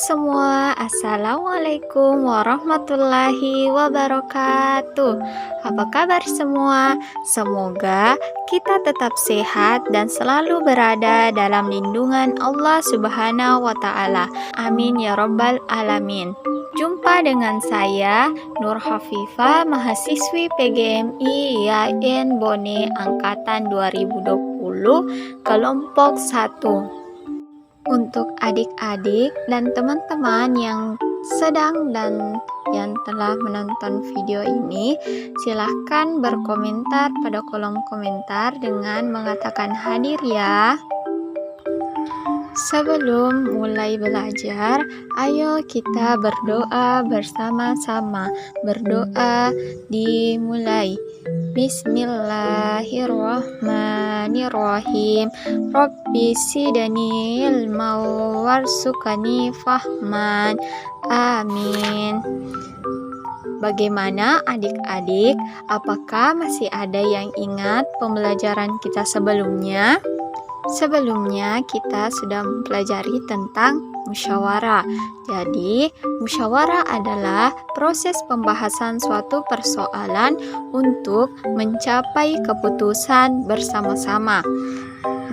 semua, Assalamualaikum warahmatullahi wabarakatuh. Apa kabar semua? Semoga kita tetap sehat dan selalu berada dalam lindungan Allah Subhanahu wa Ta'ala. Amin ya Rabbal 'Alamin. Jumpa dengan saya, Nur Hafifah, mahasiswi PGMI IAIN Bone Angkatan 2020, kelompok 1. Untuk adik-adik dan teman-teman yang sedang dan yang telah menonton video ini, silahkan berkomentar pada kolom komentar dengan mengatakan hadir ya. Sebelum mulai belajar, ayo kita berdoa bersama-sama. Berdoa dimulai. Bismillahirrahmanirrahim. Rabbi sidani ilma warzuqni fahman. Amin. Bagaimana adik-adik? Apakah masih ada yang ingat pembelajaran kita sebelumnya? Sebelumnya kita sudah mempelajari tentang musyawarah. Jadi, musyawarah adalah proses pembahasan suatu persoalan untuk mencapai keputusan bersama-sama.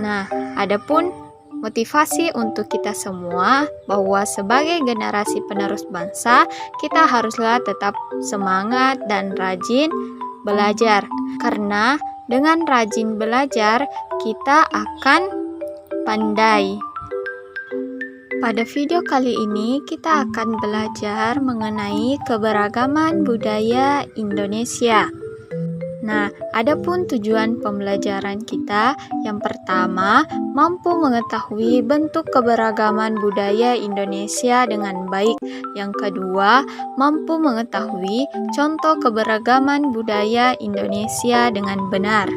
Nah, adapun motivasi untuk kita semua bahwa sebagai generasi penerus bangsa, kita haruslah tetap semangat dan rajin belajar. Karena dengan rajin belajar, kita akan pandai. Pada video kali ini, kita akan belajar mengenai keberagaman budaya Indonesia. Nah, adapun tujuan pembelajaran kita, yang pertama, mampu mengetahui bentuk keberagaman budaya Indonesia dengan baik. Yang kedua, mampu mengetahui contoh keberagaman budaya Indonesia dengan benar.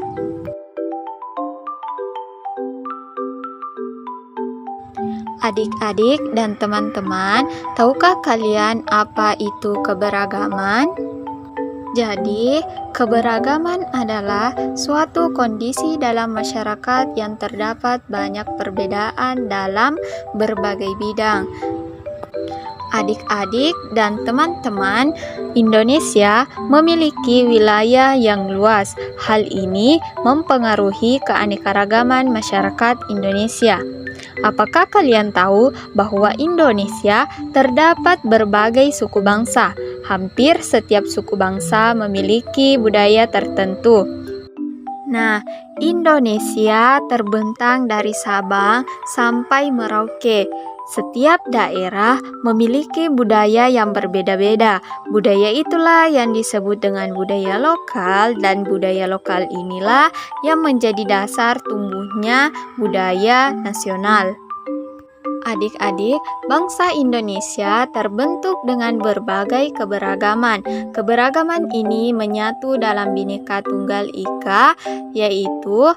Adik-adik dan teman-teman, tahukah kalian apa itu keberagaman? Jadi, keberagaman adalah suatu kondisi dalam masyarakat yang terdapat banyak perbedaan dalam berbagai bidang. Adik-adik dan teman-teman, Indonesia memiliki wilayah yang luas. Hal ini mempengaruhi keanekaragaman masyarakat Indonesia. Apakah kalian tahu bahwa Indonesia terdapat berbagai suku bangsa? Hampir setiap suku bangsa memiliki budaya tertentu. Nah, Indonesia terbentang dari Sabang sampai Merauke. Setiap daerah memiliki budaya yang berbeda-beda. Budaya itulah yang disebut dengan budaya lokal, dan budaya lokal inilah yang menjadi dasar tumbuhnya budaya nasional. Adik-adik, bangsa Indonesia terbentuk dengan berbagai keberagaman. Keberagaman ini menyatu dalam Bhinneka Tunggal Ika, yaitu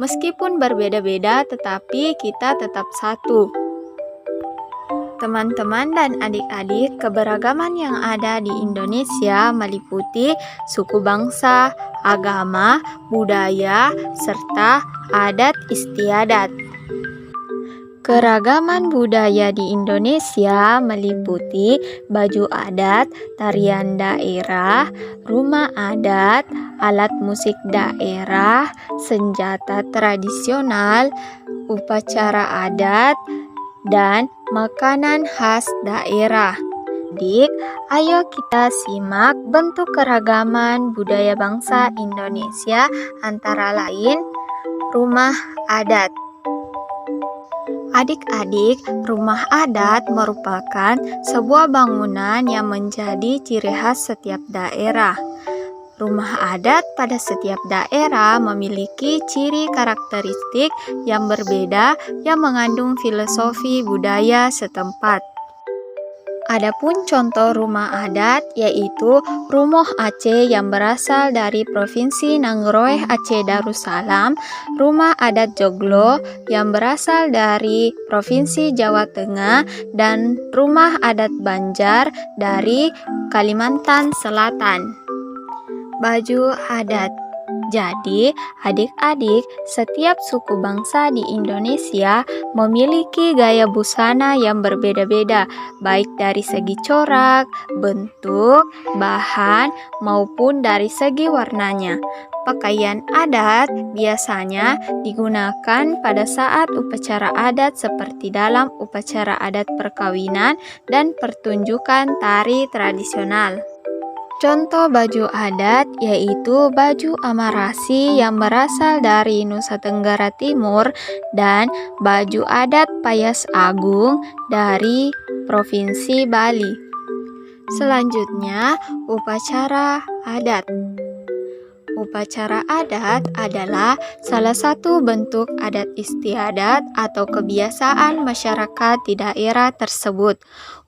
meskipun berbeda-beda tetapi kita tetap satu. Teman-teman dan adik-adik, keberagaman yang ada di Indonesia meliputi suku bangsa, agama, budaya, serta adat istiadat. Keragaman budaya di Indonesia meliputi baju adat, tarian daerah, rumah adat, alat musik daerah, senjata tradisional, upacara adat, dan makanan khas daerah. Adik, ayo kita simak bentuk keragaman budaya bangsa Indonesia, antara lain rumah adat. Adik-adik, rumah adat merupakan sebuah bangunan yang menjadi ciri khas setiap daerah. Rumah adat pada setiap daerah memiliki ciri karakteristik yang berbeda yang mengandung filosofi budaya setempat. Adapun contoh rumah adat yaitu Rumoh Aceh yang berasal dari Provinsi Nangroeh Aceh Darussalam, Rumah Adat Joglo yang berasal dari Provinsi Jawa Tengah, dan Rumah Adat Banjar dari Kalimantan Selatan. Baju adat. Jadi, adik-adik, setiap suku bangsa di Indonesia memiliki gaya busana yang berbeda-beda, baik dari segi corak, bentuk, bahan, maupun dari segi warnanya. Pakaian adat biasanya digunakan pada saat upacara adat seperti dalam upacara adat perkawinan dan pertunjukan tari tradisional. Contoh baju adat yaitu baju amarasi yang berasal dari Nusa Tenggara Timur dan baju adat Payas Agung dari Provinsi Bali. Selanjutnya, upacara adat. Upacara adat adalah salah satu bentuk adat istiadat atau kebiasaan masyarakat di daerah tersebut.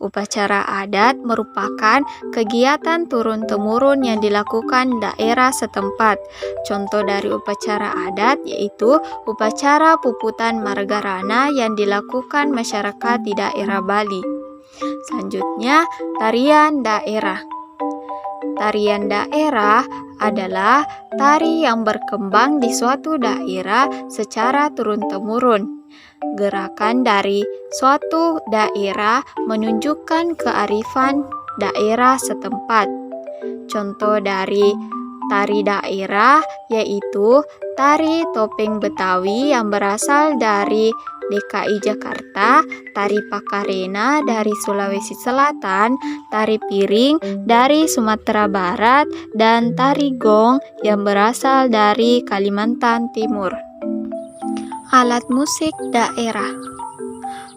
Upacara adat merupakan kegiatan turun-temurun yang dilakukan daerah setempat. Contoh dari upacara adat yaitu upacara puputan Margarana yang dilakukan masyarakat di daerah Bali. Selanjutnya, tarian daerah. Tarian daerah adalah tari yang berkembang di suatu daerah secara turun-temurun. Gerakan dari suatu daerah menunjukkan kearifan daerah setempat. Contoh dari tari daerah yaitu tari topeng Betawi yang berasal dari DKI Jakarta, tari Pakarena dari Sulawesi Selatan, tari piring dari Sumatera Barat, dan tari gong yang berasal dari Kalimantan Timur. Alat musik daerah.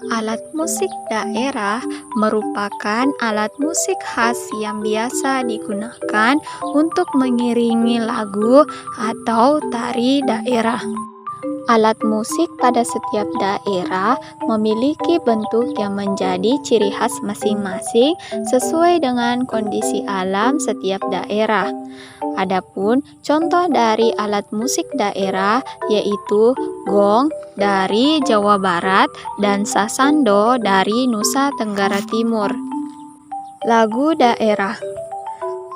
Alat musik daerah merupakan alat musik khas yang biasa digunakan untuk mengiringi lagu atau tari daerah. Alat musik pada setiap daerah memiliki bentuk yang menjadi ciri khas masing-masing sesuai dengan kondisi alam setiap daerah. Adapun contoh dari alat musik daerah yaitu gong dari Jawa Barat dan sasando dari Nusa Tenggara Timur. Lagu daerah.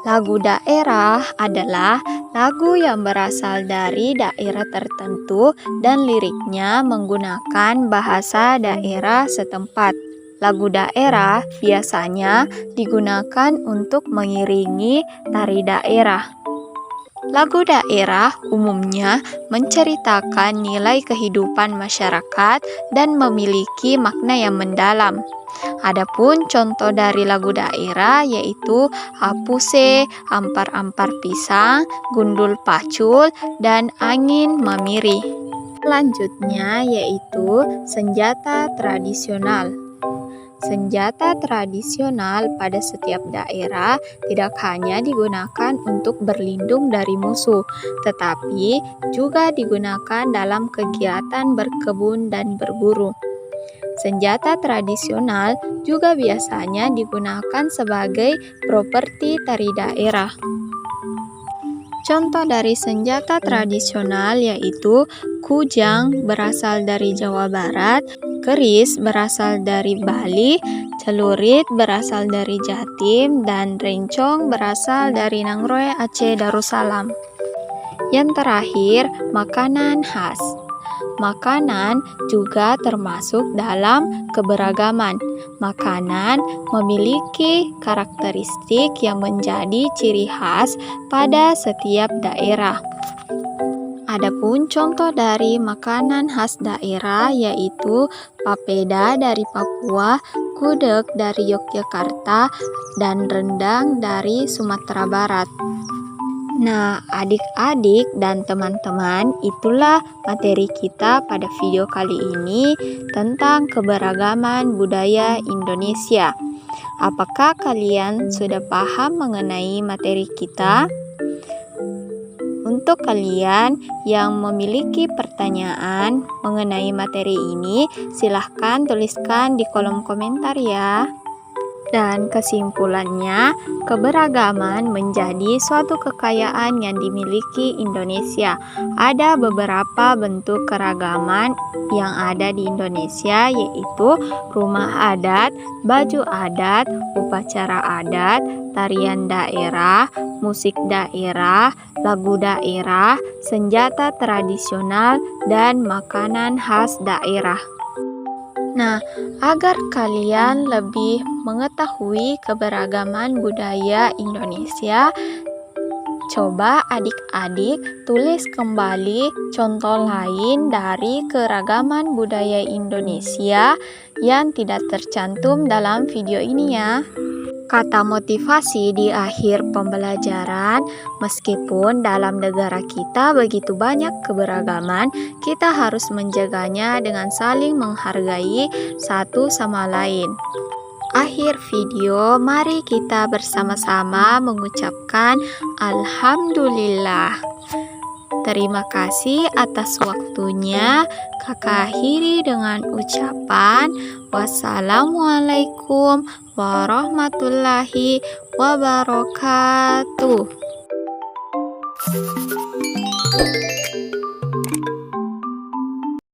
Lagu daerah adalah lagu yang berasal dari daerah tertentu dan liriknya menggunakan bahasa daerah setempat. Lagu daerah biasanya digunakan untuk mengiringi tari daerah. Lagu daerah umumnya menceritakan nilai kehidupan masyarakat dan memiliki makna yang mendalam. Adapun contoh dari lagu daerah yaitu Hapuse, Ampar-ampar pisang, Gundul pacul, dan Angin memiri. Selanjutnya yaitu senjata tradisional. Senjata tradisional pada setiap daerah tidak hanya digunakan untuk berlindung dari musuh, tetapi juga digunakan dalam kegiatan berkebun dan berburu. Senjata tradisional juga biasanya digunakan sebagai properti tari daerah. Contoh dari senjata tradisional yaitu kujang berasal dari Jawa Barat, keris berasal dari Bali, celurit berasal dari Jatim, dan rencong berasal dari Nangroe Aceh Darussalam. Yang terakhir, makanan khas. Makanan juga termasuk dalam keberagaman. Makanan memiliki karakteristik yang menjadi ciri khas pada setiap daerah. Adapun contoh dari makanan khas daerah yaitu papeda dari Papua, gudeg dari Yogyakarta, dan rendang dari Sumatera Barat. Nah, adik-adik dan teman-teman, itulah materi kita pada video kali ini tentang keberagaman budaya Indonesia. Apakah kalian sudah paham mengenai materi kita? Untuk kalian yang memiliki pertanyaan mengenai materi ini, silahkan tuliskan di kolom komentar ya. Dan kesimpulannya, keberagaman menjadi suatu kekayaan yang dimiliki Indonesia. Ada beberapa bentuk keragaman yang ada di Indonesia, yaitu rumah adat, baju adat, upacara adat, tarian daerah, musik daerah, lagu daerah, senjata tradisional, dan makanan khas daerah. Nah, agar kalian lebih mengetahui keberagaman budaya Indonesia, coba adik-adik tulis kembali contoh lain dari keragaman budaya Indonesia yang tidak tercantum dalam video ini ya. Kata motivasi di akhir pembelajaran, meskipun dalam negara kita begitu banyak keberagaman, kita harus menjaganya dengan saling menghargai satu sama lain. Akhir video, mari kita bersama-sama mengucapkan Alhamdulillah. Terima kasih atas waktunya. Kakak akhiri dengan ucapan wassalamualaikum warahmatullahi wabarakatuh.